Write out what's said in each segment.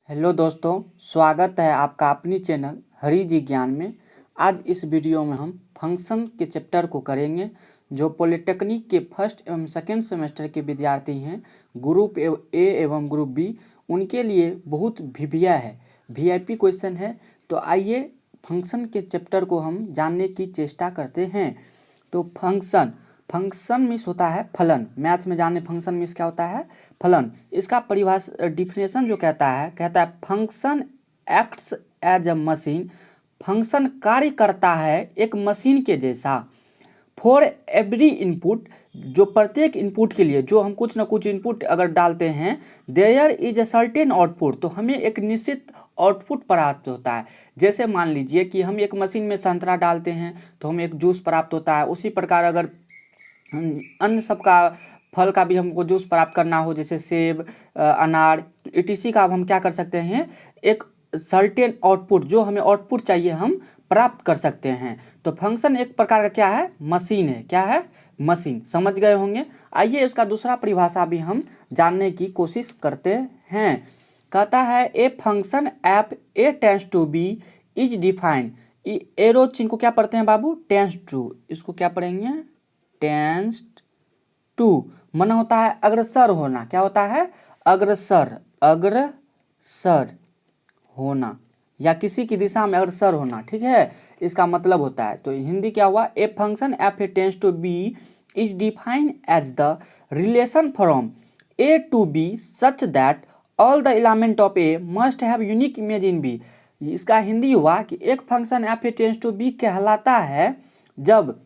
Hello दोस्तों, स्वागत है आपका अपनी चैनल हरी जी ज्ञान में। आज इस वीडियो में हम फंक्शन के चैप्टर को करेंगे। जो पॉलिटेक्निक के फर्स्ट एवं सेकेंड सेमेस्टर के विद्यार्थी हैं, ग्रुप ए एवं ग्रुप बी, उनके लिए बहुत वीवीआई है, वीआईपी क्वेश्चन है। तो आइए फंक्शन के चैप्टर को हम जानने की चेष्टा करते हैं। तो फंक्शन मीन्स होता है फलन। मैथ्स में जाने फंक्शन मीन्स क्या होता है, फलन। इसका परिभाषा डिफिनेशन जो कहता है function acts as a machine. Function कार्य करता है एक मशीन के जैसा। फॉर एवरी इनपुट, जो प्रत्येक इनपुट के लिए जो हम कुछ ना कुछ इनपुट अगर डालते हैं, there is a certain output, तो हमें एक निश्चित आउटपुट प्राप्त होता है। जैसे मान लीजिए कि हम एक मशीन में संतरा डालते हैं तो हमें एक जूस प्राप्त होता है। उसी प्रकार अगर अन्य सबका फल का भी हमको जूस प्राप्त करना हो, जैसे सेब, अनार, etc का हम क्या कर सकते हैं, एक सर्टेन आउटपुट, जो हमें आउटपुट चाहिए हम प्राप्त कर सकते हैं। तो फंक्शन एक प्रकार का क्या है, मशीन है। क्या है, मशीन। समझ गए होंगे। आइए इसका दूसरा परिभाषा भी हम जानने की कोशिश करते हैं। कहता है a function f A tends to B is defined. Arrow चिन्ह को क्या पढ़ते हैं बाबू, टेंस टू। इसको क्या पढ़ेंगे, टेंस टू। मन होता है अग्रसर होना। क्या होता है, अग्रसर, अग्रसर होना, या किसी की दिशा में अग्रसर होना। ठीक है, इसका मतलब होता है। तो हिंदी क्या हुआ, a function f A tends to B is defined as the relation from A to B such that all the element of A must have unique image in B. इसका हिंदी हुआ कि एक function f A tends to B कहलाता है जब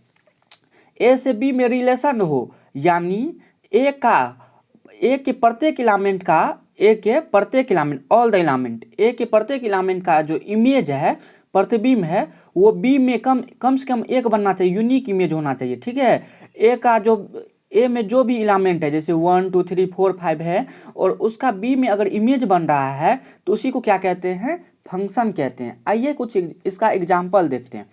ए से B में relation हो, यानी ए के प्रत्येक एलिमेंट का, ए के प्रत्येक एलिमेंट, ऑल द एलिमेंट, ए के प्रत्येक एलिमेंट का जो इमेज है, प्रतिबिंब है, वो बी में कम से कम एक बनना चाहिए, यूनिक इमेज होना चाहिए। ठीक है, ए का जो ए में जो भी एलिमेंट है, जैसे 1 2 3 4 5 है, और उसका बी में अगर इमेज बन रहा है तो उसी को क्या कहते हैं, फंक्शन कहते हैं। आइए कुछ इसका एग्जाम्पल देखते हैं।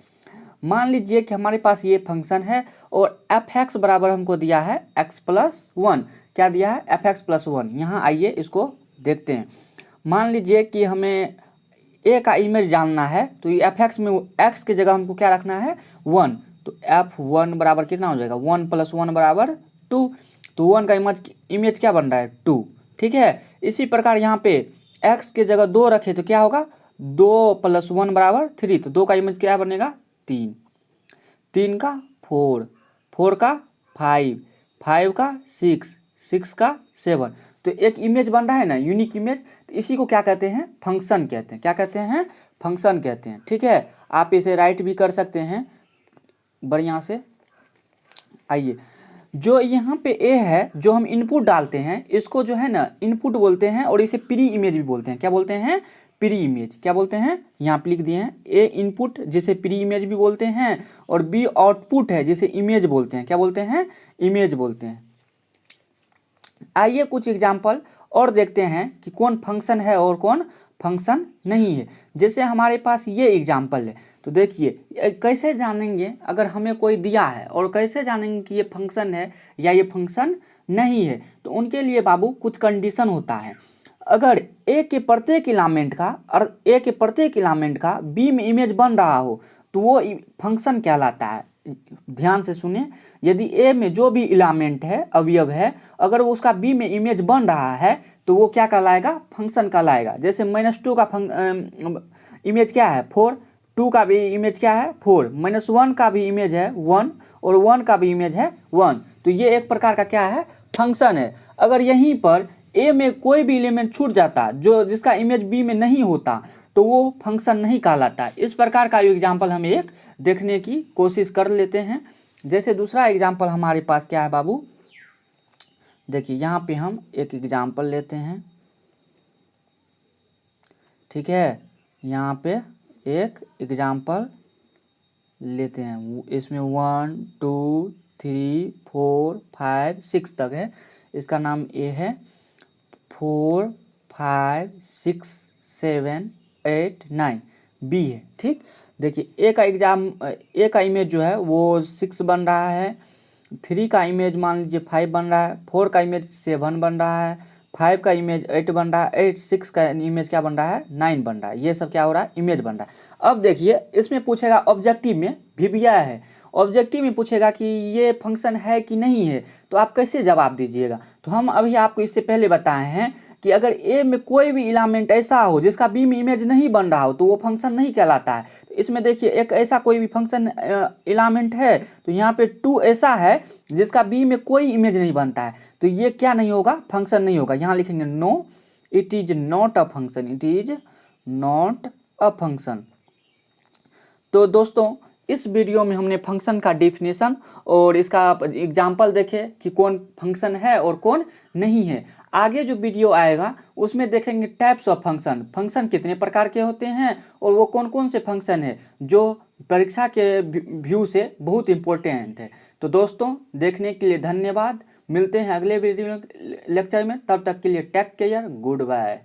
मान लीजिए कि हमारे पास ये फंक्शन है और एफ एक्स बराबर हमको दिया है x+1। क्या दिया है, एफ एक्स प्लस 1। यहाँ आइए इसको देखते हैं। मान लीजिए कि हमें ए का इमेज जानना है, तो ये एफ एक्स में एक्स की जगह हमको क्या रखना है, 1। तो f1 बराबर कितना हो जाएगा, 1 + 1 = 2। तो 1 का इमेज क्या बन रहा है, 2। ठीक है, इसी प्रकार यहाँ पे x की जगह 2 रखे तो क्या होगा, 2 + 1 = 3। तो 2 का इमेज क्या बनेगा, 3। 3 का 4, 4 का 5, 5 का 6, 6 का 7। तो एक इमेज बन रहा है ना, यूनिक इमेज। तो इसी को क्या कहते हैं, फंक्शन कहते हैं। क्या कहते हैं, फंक्शन कहते हैं। ठीक है, आप इसे राइट भी कर सकते हैं बढ़िया से। आइए, जो यहाँ पे ए है, जो हम इनपुट डालते हैं, इसको जो है ना इनपुट बोलते हैं, और इसे प्री इमेज भी बोलते हैं। क्या बोलते हैं, प्री इमेज। क्या बोलते हैं, यहाँ पे लिख दिए हैं, ए इनपुट जिसे प्री इमेज भी बोलते हैं, और बी आउटपुट है जिसे इमेज बोलते हैं। क्या बोलते हैं, इमेज बोलते हैं। आइए कुछ एग्जाम्पल और देखते हैं कि कौन फंक्शन है और कौन फंक्शन नहीं है। जैसे हमारे पास ये एग्जाम्पल है, तो देखिए कैसे जानेंगे, अगर हमें कोई दिया है और कैसे जानेंगे कि ये फंक्शन है या ये फंक्शन नहीं है। तो उनके लिए बाबू कुछ कंडीशन होता है। अगर ए के प्रत्येक एलिमेंट का और ए के प्रत्येक एलिमेंट का बी में इमेज बन रहा हो तो वो फंक्शन कहलाता है। ध्यान से सुने, यदि ए में जो भी एलिमेंट है, अवयव है, अगर वो उसका बी में इमेज बन रहा है तो वो क्या कहलाएगा, फंक्शन कहलाएगा। जैसे -2 का इमेज क्या है, 4। 2 का भी इमेज क्या है, 4। -1 का भी इमेज है 1, और 1 का भी इमेज है 1। तो ये एक प्रकार का क्या है, फंक्शन है। अगर यहीं पर ए में कोई भी एलिमेंट छूट जाता जो जिसका इमेज बी में नहीं होता तो वो फंक्शन नहीं कहलाता। इस प्रकार का एग्जाम्पल हम एक देखने की कोशिश कर लेते हैं। जैसे दूसरा एग्जाम्पल हमारे पास क्या है बाबू, देखिए यहाँ पे हम एक एग्जाम्पल लेते हैं। ठीक है, यहाँ पे एक एग्जाम्पल लेते हैं। इसमें 1 2 3 4 5 6 तक है। इसका नाम ए है। 4 5 6 7 8 9 बी है। ठीक, देखिए ए का इमेज जो है वो 6 बन रहा है, 3 का इमेज मान लीजिए 5 बन रहा है, 4 का इमेज 7 बन रहा है, 5 का इमेज 8 बन रहा है, 8 6 का इमेज क्या बन रहा है 9 बन रहा है। ये सब क्या हो रहा है इमेज बन रहा है। अब देखिए इसमें पूछेगा ऑब्जेक्टिव में VBI है, ऑब्जेक्टिव में पूछेगा कि ये फंक्शन है कि नहीं है, तो आप कैसे जवाब दीजिएगा। तो हम अभी आपको इससे पहले बताए हैं कि अगर ए में कोई भी इलामेंट ऐसा हो जिसका बी में इमेज नहीं बन रहा हो तो वो फंक्शन नहीं कहलाता है। तो इसमें देखिए एक ऐसा कोई भी फंक्शन इलामेंट है, तो यहाँ पे 2 ऐसा है जिसका बी में कोई इमेज नहीं बनता है, तो ये क्या नहीं होगा फंक्शन नहीं होगा। यहाँ लिखेंगे no it is not a function, it is not a function. तो दोस्तों इस वीडियो में हमने फंक्शन का डेफिनेशन और इसका एग्जाम्पल देखे कि कौन फंक्शन है और कौन नहीं है। आगे जो वीडियो आएगा उसमें देखेंगे टाइप्स ऑफ फंक्शन, फंक्शन कितने प्रकार के होते हैं और वो कौन कौन से फंक्शन है जो परीक्षा के व्यू से बहुत इम्पोर्टेंट है। तो दोस्तों देखने के लिए धन्यवाद, मिलते हैं अगले वीडियो लेक्चर में, तब तक के लिए टेक केयर, गुड बाय।